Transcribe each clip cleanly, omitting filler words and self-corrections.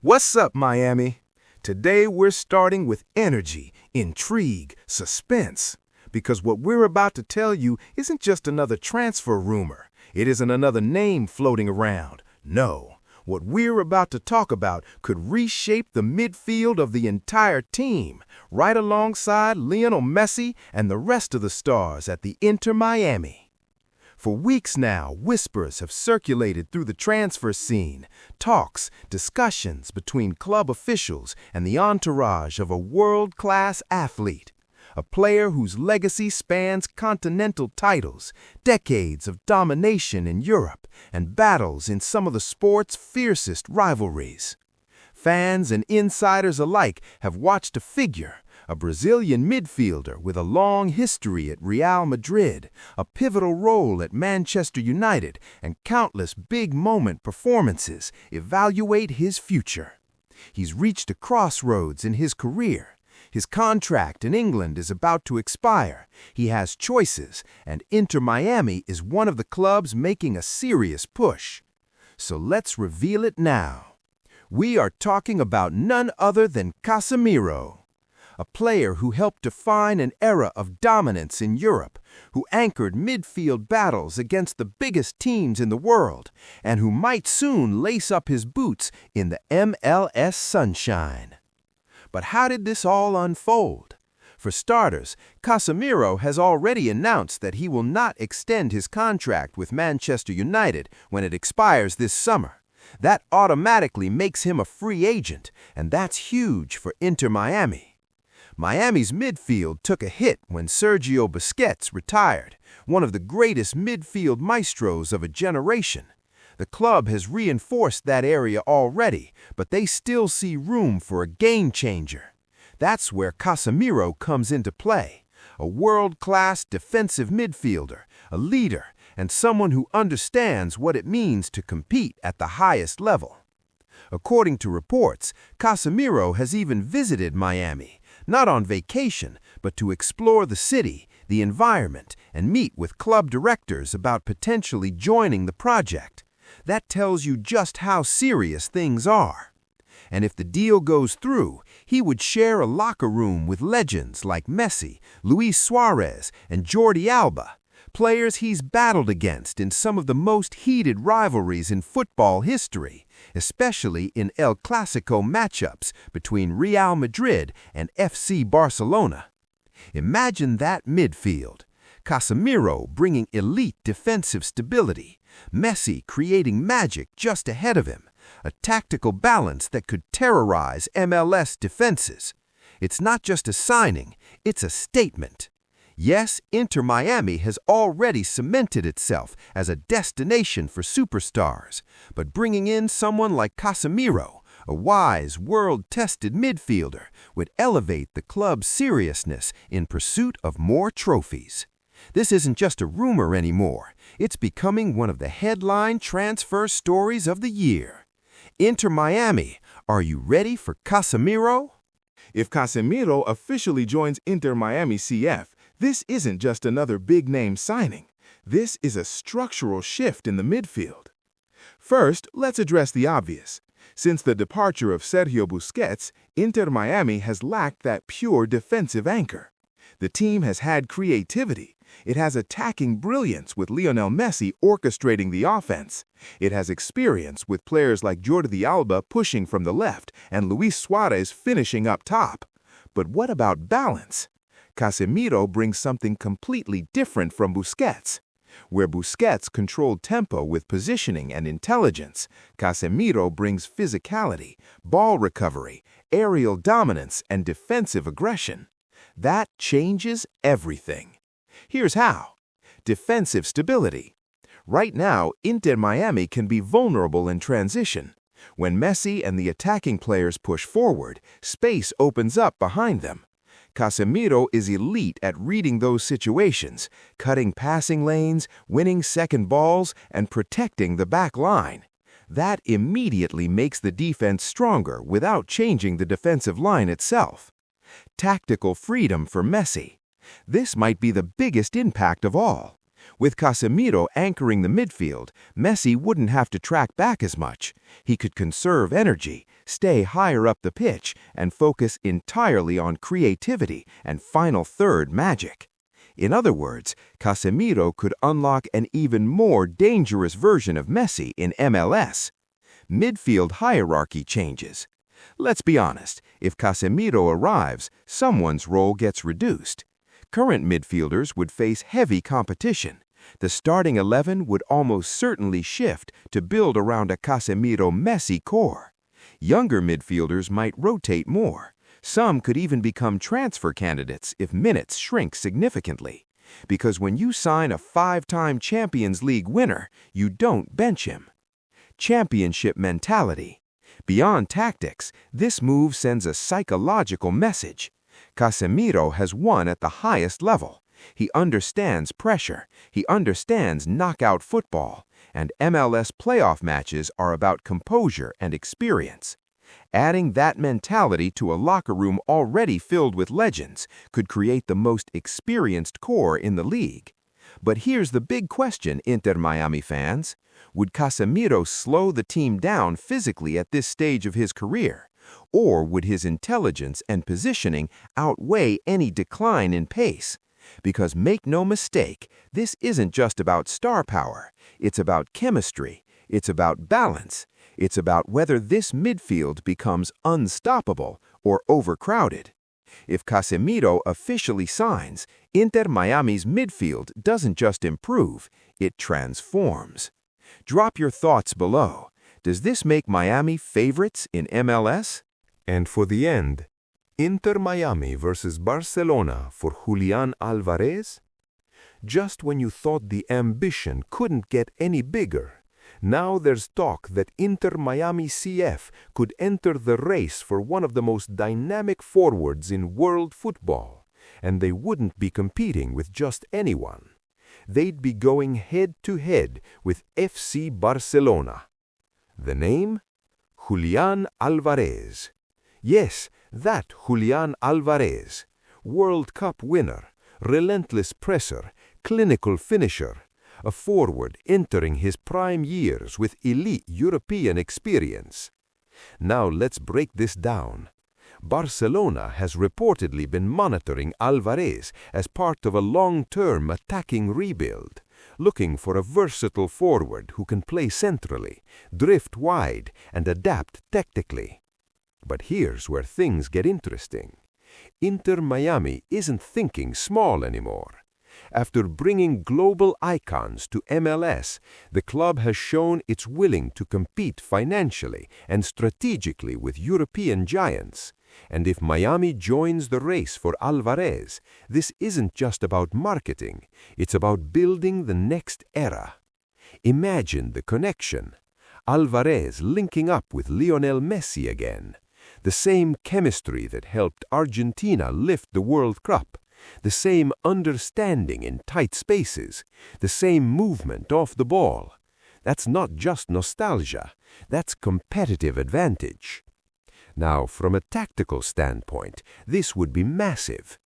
What's up, Miami? Today we're starting with energy, intrigue, suspense. Because what we're about to tell you isn't just another transfer rumor. It isn't another name floating around. No, what we're about to talk about could reshape the midfield of the entire team, right alongside Lionel Messi and the rest of the stars at the Inter Miami. For weeks now, whispers have circulated through the transfer scene, talks, discussions between club officials and the entourage of a world-class athlete, a player whose legacy spans continental titles, decades of domination in Europe, and battles in some of the sport's fiercest rivalries. Fans and insiders alike have watched a figure, a Brazilian midfielder with a long history at Real Madrid, a pivotal role at Manchester United, and countless big-moment performances evaluate his future. He's reached a crossroads in his career. His contract in England is about to expire. He has choices, and Inter Miami is one of the clubs making a serious push. So let's reveal it now. We are talking about none other than Casemiro, a player who helped define an era of dominance in Europe, who anchored midfield battles against the biggest teams in the world, and who might soon lace up his boots in the MLS sunshine. But how did this all unfold? For starters, Casemiro has already announced that he will not extend his contract with Manchester United when it expires this summer. That automatically makes him a free agent, and that's huge for Inter Miami. Miami's midfield took a hit when Sergio Busquets retired, one of the greatest midfield maestros of a generation. The club has reinforced that area already, but they still see room for a game-changer. That's where Casemiro comes into play, a world-class defensive midfielder, a leader, and someone who understands what it means to compete at the highest level. According to reports, Casemiro has even visited Miami, not on vacation, but to explore the city, the environment, and meet with club directors about potentially joining the project. That tells you just how serious things are. And if the deal goes through, he would share a locker room with legends like Messi, Luis Suarez, and Jordi Alba, players he's battled against in some of the most heated rivalries in football history, especially in El Clasico matchups between Real Madrid and FC Barcelona. Imagine that midfield. Casemiro bringing elite defensive stability, Messi creating magic just ahead of him, a tactical balance that could terrorize MLS defenses. It's not just a signing, it's a statement. Yes, Inter Miami has already cemented itself as a destination for superstars, but bringing in someone like Casemiro, a wise, world-tested midfielder, would elevate the club's seriousness in pursuit of more trophies. This isn't just a rumor anymore. It's becoming one of the headline transfer stories of the year. Inter Miami, are you ready for Casemiro? If Casemiro officially joins Inter Miami CF, this isn't just another big-name signing. This is a structural shift in the midfield. First, let's address the obvious. Since the departure of Sergio Busquets, Inter Miami has lacked that pure defensive anchor. The team has had creativity. It has attacking brilliance with Lionel Messi orchestrating the offense. It has experience with players like Jordi Alba pushing from the left and Luis Suarez finishing up top. But what about balance? Casemiro brings something completely different from Busquets. Where Busquets controlled tempo with positioning and intelligence, Casemiro brings physicality, ball recovery, aerial dominance, and defensive aggression. That changes everything. Here's how. Defensive stability. Right now, Inter Miami can be vulnerable in transition. When Messi and the attacking players push forward, space opens up behind them. Casemiro is elite at reading those situations, cutting passing lanes, winning second balls, and protecting the back line. That immediately makes the defense stronger without changing the defensive line itself. Tactical freedom for Messi. This might be the biggest impact of all. With Casemiro anchoring the midfield, Messi wouldn't have to track back as much. He could conserve energy, stay higher up the pitch, and focus entirely on creativity and final third magic. In other words, Casemiro could unlock an even more dangerous version of Messi in MLS. Midfield hierarchy changes. Let's be honest, if Casemiro arrives, someone's role gets reduced. Current midfielders would face heavy competition. The starting 11 would almost certainly shift to build around a Casemiro-Messi core. Younger midfielders might rotate more. Some could even become transfer candidates if minutes shrink significantly. Because when you sign a 5-time Champions League winner, you don't bench him. Championship mentality. Beyond tactics, this move sends a psychological message. Casemiro has won at the highest level. He understands pressure. He understands knockout football. And MLS playoff matches are about composure and experience. Adding that mentality to a locker room already filled with legends could create the most experienced core in the league. But here's the big question, Inter Miami fans. Would Casemiro slow the team down physically at this stage of his career? Or would his intelligence and positioning outweigh any decline in pace? Because make no mistake, this isn't just about star power. It's about chemistry. It's about balance. It's about whether this midfield becomes unstoppable or overcrowded. If Casemiro officially signs, Inter Miami's midfield doesn't just improve, it transforms. Drop your thoughts below. Does this make Miami favorites in MLS? And for the end, Inter Miami versus Barcelona for Julián Álvarez? Just when you thought the ambition couldn't get any bigger, now there's talk that Inter Miami CF could enter the race for one of the most dynamic forwards in world football, and they wouldn't be competing with just anyone. They'd be going head-to-head with FC Barcelona. The name? Julián Álvarez. Yes, that Julián Álvarez. World Cup winner, relentless presser, clinical finisher. A forward entering his prime years with elite European experience. Now let's break this down. Barcelona has reportedly been monitoring Álvarez as part of a long-term attacking rebuild, looking for a versatile forward who can play centrally, drift wide, and adapt tactically. But here's where things get interesting. Inter Miami isn't thinking small anymore. After bringing global icons to MLS, the club has shown it's willing to compete financially and strategically with European giants. And if Miami joins the race for Álvarez, this isn't just about marketing, it's about building the next era. Imagine the connection. Álvarez linking up with Lionel Messi again. The same chemistry that helped Argentina lift the World Cup. The same understanding in tight spaces, the same movement off the ball. That's not just nostalgia, that's competitive advantage. Now, from a tactical standpoint, this would be massive.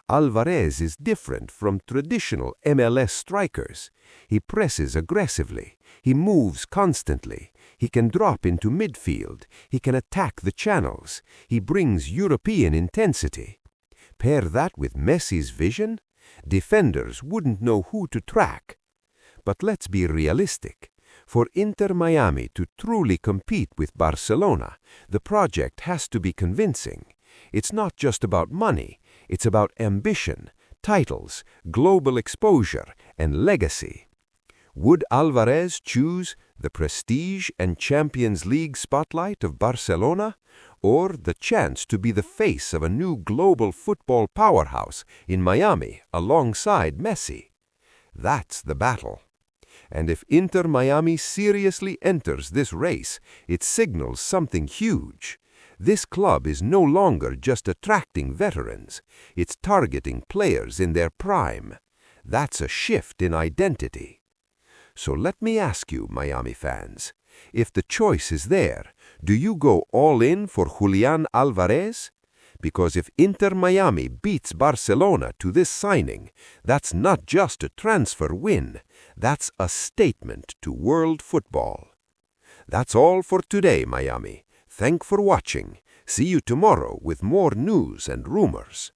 Álvarez is different from traditional MLS strikers. He presses aggressively, he moves constantly, he can drop into midfield, he can attack the channels, he brings European intensity. Pair that with Messi's vision, defenders wouldn't know who to track. But let's be realistic. For Inter Miami to truly compete with Barcelona, the project has to be convincing. It's not just about money, it's about ambition, titles, global exposure, and legacy. Would Álvarez choose the prestige and Champions League spotlight of Barcelona, or the chance to be the face of a new global football powerhouse in Miami alongside Messi? That's the battle. And if Inter Miami seriously enters this race, it signals something huge. This club is no longer just attracting veterans, it's targeting players in their prime. That's a shift in identity. So let me ask you, Miami fans, if the choice is there, do you go all in for Julián Álvarez? Because if Inter Miami beats Barcelona to this signing, that's not just a transfer win, that's a statement to world football. That's all for today, Miami. Thank for watching. See you tomorrow with more news and rumors.